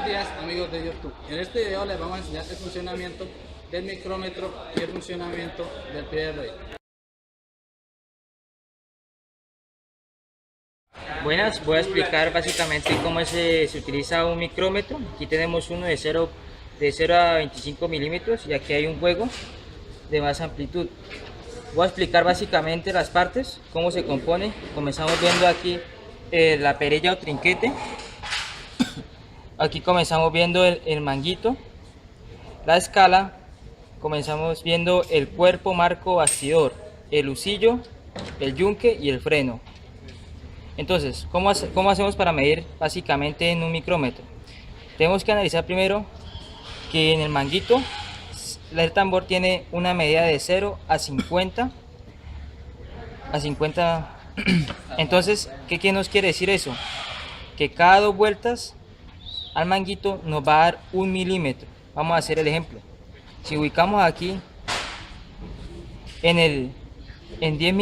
días, amigos de YouTube. En este video les vamos a enseñar el funcionamiento del micrómetro y el funcionamiento del pie de rey. Buenas, voy a explicar básicamente cómo se utiliza un micrómetro. Aquí tenemos uno de 0 a 25 milímetros y aquí hay un juego de más amplitud. Voy a explicar básicamente las partes, cómo se compone. Comenzamos viendo aquí la perilla o trinquete. Aquí comenzamos viendo el manguito, la escala, comenzamos viendo el cuerpo, marco, bastidor, el husillo, el yunque y el freno. Entonces, ¿cómo hacemos para medir básicamente en un micrómetro? Tenemos que analizar primero que en el manguito el tambor tiene una medida de 0 a 50. Entonces, ¿qué nos quiere decir eso? Que cada 2 vueltas al manguito nos va a dar 1 milímetro. Vamos a hacer el ejemplo. Si ubicamos aquí en 10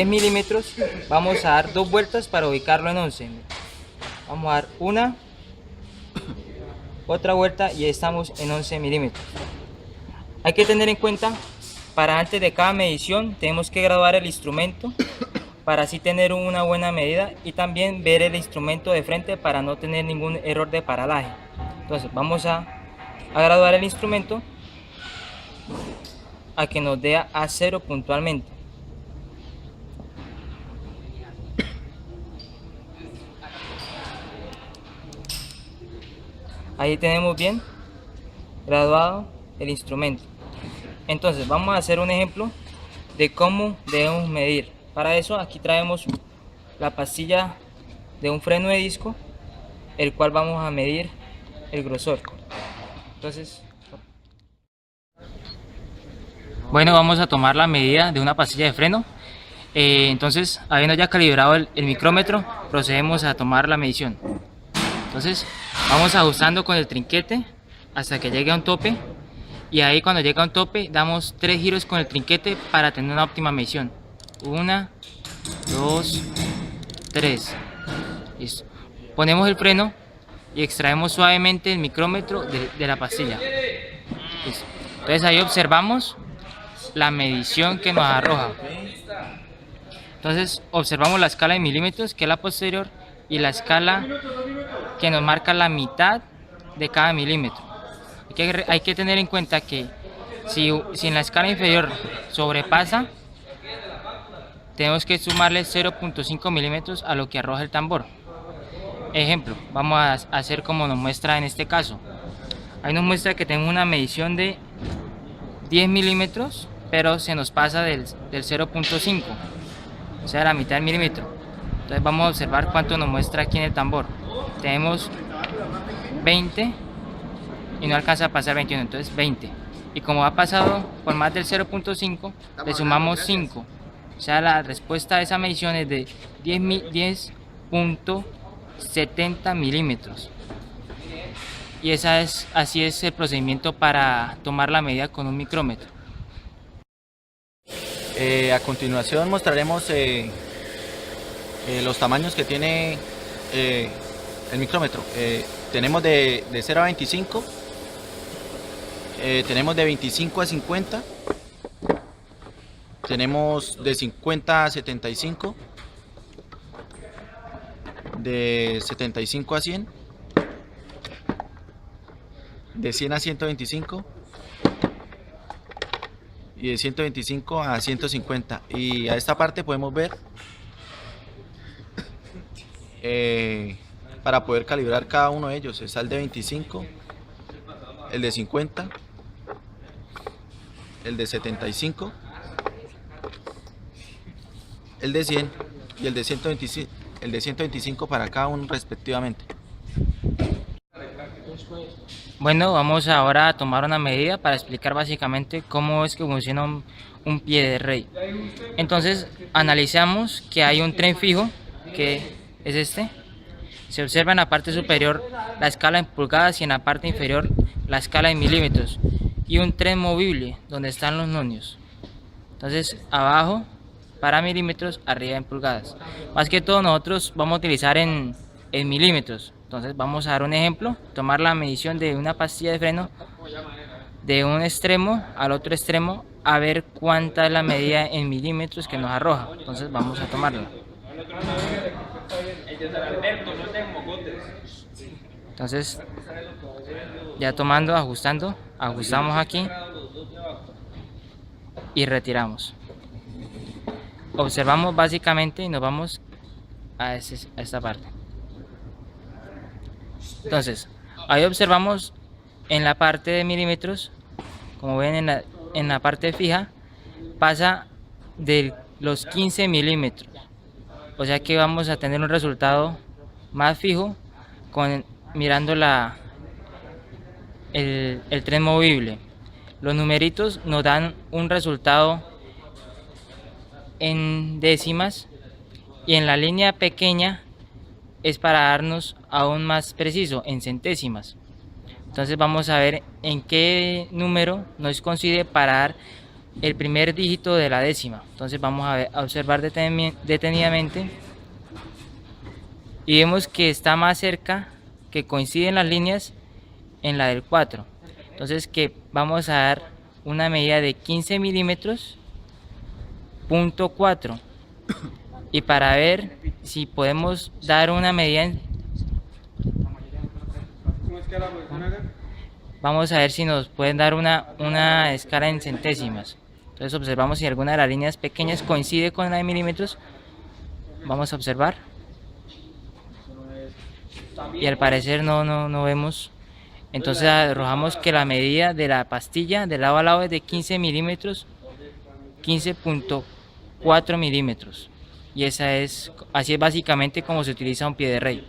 milímetros, vamos a dar 2 vueltas para ubicarlo en 11. Vamos a dar una, otra vuelta y estamos en 11 milímetros. Hay que tener en cuenta, para antes de cada medición tenemos que graduar el instrumento para así tener una buena medida y también ver el instrumento de frente para no tener ningún error de paralaje. Entonces vamos a graduar el instrumento a que nos dé a 0 puntualmente. Ahí tenemos bien graduado el instrumento. Entonces vamos a hacer un ejemplo de cómo debemos medir. Para eso aquí traemos la pastilla de un freno de disco, el cual vamos a medir el grosor. Entonces, bueno, vamos a tomar la medida de una pastilla de freno. Entonces, habiendo ya calibrado el micrómetro, procedemos a tomar la medición. Entonces, vamos ajustando con el trinquete hasta que llegue a un tope. Y ahí cuando llega a un tope, damos 3 giros con el trinquete para tener una óptima medición. 1, 2, 3. Listo. Ponemos el freno y extraemos suavemente el micrómetro de la pastilla. Listo. Entonces ahí observamos la medición que nos arroja. Entonces observamos la escala de milímetros, que es la posterior, y la escala que nos marca la mitad de cada milímetro. Hay que tener en cuenta que si en la escala inferior sobrepasa, tenemos que sumarle 0.5 milímetros a lo que arroja el tambor. Ejemplo, vamos a hacer como nos muestra en este caso. Ahí nos muestra que tenemos una medición de 10 milímetros, pero se nos pasa del 0.5, o sea, la mitad del milímetro. Entonces vamos a observar cuánto nos muestra aquí en el tambor. Tenemos 20 y no alcanza a pasar 21, entonces 20. Y como ha pasado por más del 0.5, le sumamos 5. O sea, la respuesta a esa medición es de 10.70 milímetros. Y así es el procedimiento para tomar la medida con un micrómetro. A continuación mostraremos los tamaños que tiene el micrómetro. Tenemos de 0 a 25, tenemos de 25 a 50, tenemos de 50 a 75, de 75 a 100, de 100 a 125 y de 125 a 150. Y a esta parte podemos ver para poder calibrar cada uno de ellos. Está el de 25, el de 50, el de 75, el de 100 y el de 125 para cada uno respectivamente. Bueno, vamos ahora a tomar una medida para explicar básicamente cómo es que funciona un pie de rey. Entonces analizamos que hay un tren fijo, que es este. Se observa en la parte superior la escala en pulgadas y en la parte inferior la escala en milímetros, y un tren movible donde están los nonios. Entonces abajo para milímetros, arriba en pulgadas. Más que todo nosotros vamos a utilizar en milímetros, Entonces vamos a dar un ejemplo, tomar la medición de una pastilla de freno de un extremo al otro extremo, a ver cuánta es la medida en milímetros que nos arroja. Entonces vamos a tomarla. Entonces ya tomando, ajustando, ajustamos aquí y retiramos. Observamos básicamente y nos vamos a esta parte. Entonces ahí observamos en la parte de milímetros, como ven en la parte fija, pasa de los 15 milímetros. O sea que vamos a tener un resultado más fijo mirando el tren movible. Los numeritos nos dan un resultado en décimas y en la línea pequeña es para darnos aún más preciso, en centésimas. Entonces vamos a ver en qué número nos coincide para dar el primer dígito de la décima. Entonces vamos a observar detenidamente y vemos que está más cerca, que coinciden las líneas en la del 4. Entonces que vamos a dar una medida de 15 milímetros, punto 4. Y para ver si podemos dar una medida vamos a ver si nos pueden dar una escala en centésimas. Entonces observamos si alguna de las líneas pequeñas coincide con la de milímetros. Vamos a observar. Y al parecer no vemos. Entonces arrojamos que la medida de la pastilla de lado a lado es de 15 milímetros, 15.4 milímetros. Y así es básicamente como se utiliza un pie de rey.